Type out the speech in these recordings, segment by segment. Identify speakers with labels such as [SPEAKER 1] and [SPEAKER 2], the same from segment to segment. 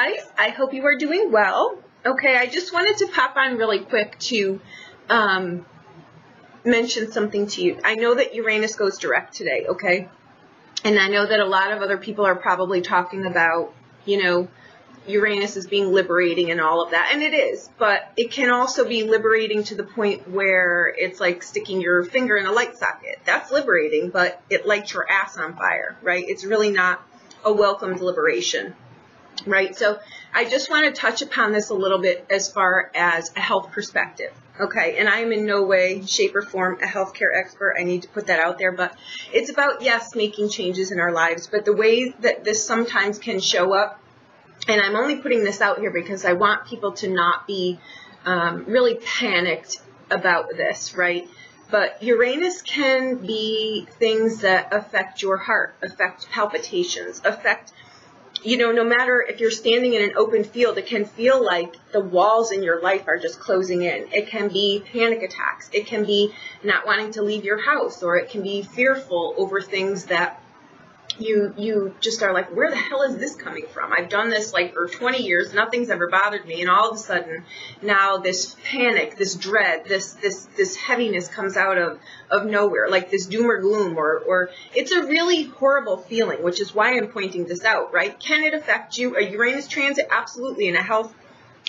[SPEAKER 1] guys, I hope you are doing well. Okay, I just wanted to pop on really quick to mention something to you. I know that Uranus goes direct today, okay? And I know that a lot of other people are probably talking about, you know, Uranus is being liberating and all of that, and it is, but it can also be liberating to the point where it's like sticking your finger in a light socket. That's liberating, but it lights your ass on fire, right? It's really not a welcomed liberation, right? So I just want to touch upon this a little bit as far as a health perspective, okay? And I am in no way, shape, or form a healthcare expert. I need to put that out there, but it's about, yes, making changes in our lives, but the way that this sometimes can show up, and I'm only putting this out here because I want people to not be really panicked about this, right? But Uranus can be things that affect your heart, affect palpitations, affect, you know, no matter if you're standing in an open field, it can feel like the walls in your life are just closing in. It can be panic attacks. It can be not wanting to leave your house, or it can be fearful over things that you just are like, where the hell is this coming from? I've done this like for 20 years, nothing's ever bothered me, and all of a sudden now this panic, this dread, this heaviness comes out of nowhere, like this doom or gloom, or it's a really horrible feeling, which is why I'm pointing this out, right? Can it affect you? A Uranus transit? Absolutely, and a health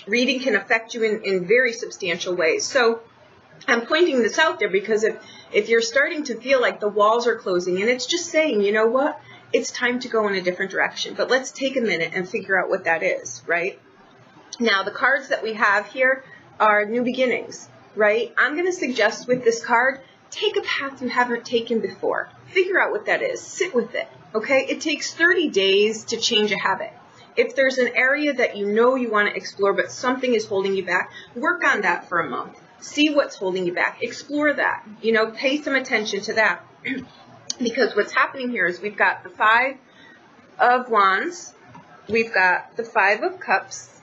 [SPEAKER 1] reading can affect you in very substantial ways. So I'm pointing this out there because if you're starting to feel like the walls are closing, and it's just saying, you know what? It's time to go in a different direction. But let's take a minute and figure out what that is, right? Now, the cards that we have here are new beginnings, right? I'm going to suggest with this card, take a path you haven't taken before. Figure out what that is. Sit with it, okay? It takes 30 days to change a habit. If there's an area that you know you want to explore, but something is holding you back, work on that for a month. See what's holding you back. Explore that. You know, pay some attention to that. Because what's happening here is we've got the 5 of Wands, we've got the 5 of Cups,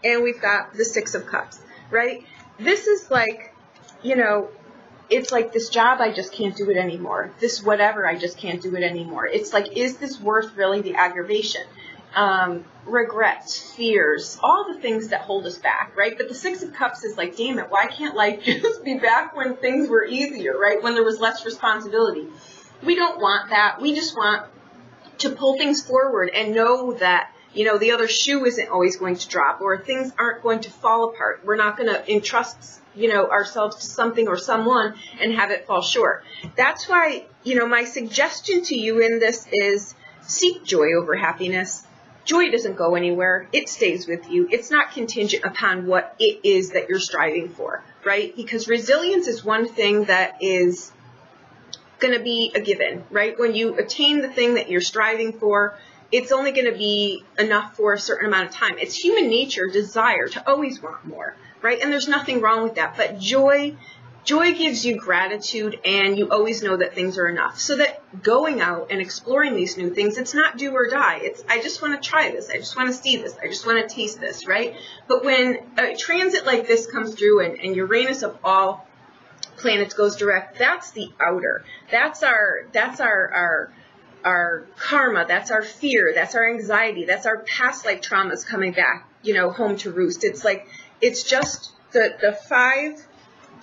[SPEAKER 1] and we've got the 6 of Cups, right? This is like, you know, it's like this job, I just can't do it anymore. This whatever, I just can't do it anymore. It's like, is this worth really the aggravation? Regrets, fears, all the things that hold us back, right? But the 6 of Cups is like, damn it, why can't life just be back when things were easier, right? When there was less responsibility. We don't want that. We just want to pull things forward and know that, you know, the other shoe isn't always going to drop, or things aren't going to fall apart. We're not going to entrust, you know, ourselves to something or someone and have it fall short. That's why, you know, my suggestion to you in this is seek joy over happiness. Joy doesn't go anywhere. It stays with you. It's not contingent upon what it is that you're striving for, right? Because resilience is one thing that is going to be a given, right? When you attain the thing that you're striving for, it's only going to be enough for a certain amount of time. It's human nature, desire to always want more, right? And there's nothing wrong with that. But joy gives you gratitude, and you always know that things are enough. So that going out and exploring these new things, it's not do or die. It's, I just want to try this. I just want to see this. I just want to taste this, right? But when a transit like this comes through, and Uranus of all planets goes direct, that's the outer. That's our karma, that's our fear, that's our anxiety, that's our past life traumas coming back, you know, home to roost. It's like, it's just the 5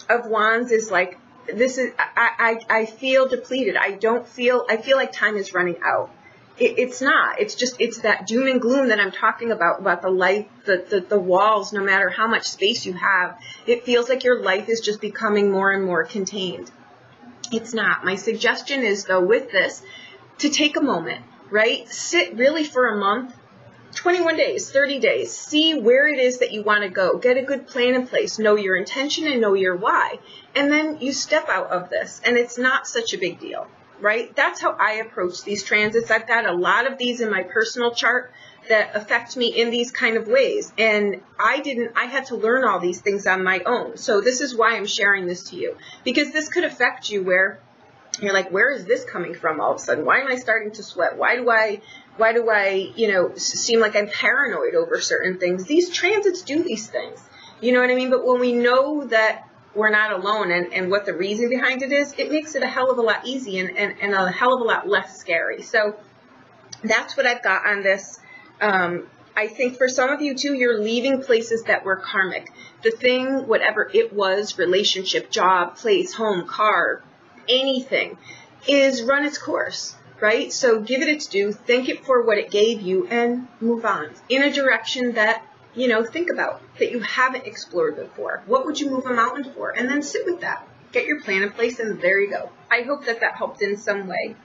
[SPEAKER 1] of Wands is like, this is, I feel depleted. I feel like time is running out. It's not. It's just, it's that doom and gloom that I'm talking about the life, the walls, no matter how much space you have, it feels like your life is just becoming more and more contained. It's not. My suggestion is, though, with this, to take a moment, right? Sit really for a month, 21 days, 30 days, see where it is that you want to go. Get a good plan in place. Know your intention and know your why. And then you step out of this, and it's not such a big deal. Right? That's how I approach these transits. I've got a lot of these in my personal chart that affect me in these kind of ways. And I had to learn all these things on my own. So this is why I'm sharing this to you, because this could affect you where you're like, where is this coming from all of a sudden? Why am I starting to sweat? Why do I, you know, seem like I'm paranoid over certain things? These transits do these things. You know what I mean? But when we know that we're not alone, and what the reason behind it is, it makes it a hell of a lot easier and a hell of a lot less scary. So that's what I've got on this. I think for some of you too, you're leaving places that were karmic. The thing, whatever it was, relationship, job, place, home, car, anything, is run its course, right? So give it its due, thank it for what it gave you, and move on in a direction that, you know, think about, that you haven't explored before. What would you move a mountain for? And then sit with that. Get your plan in place, and there you go. I hope that that helped in some way.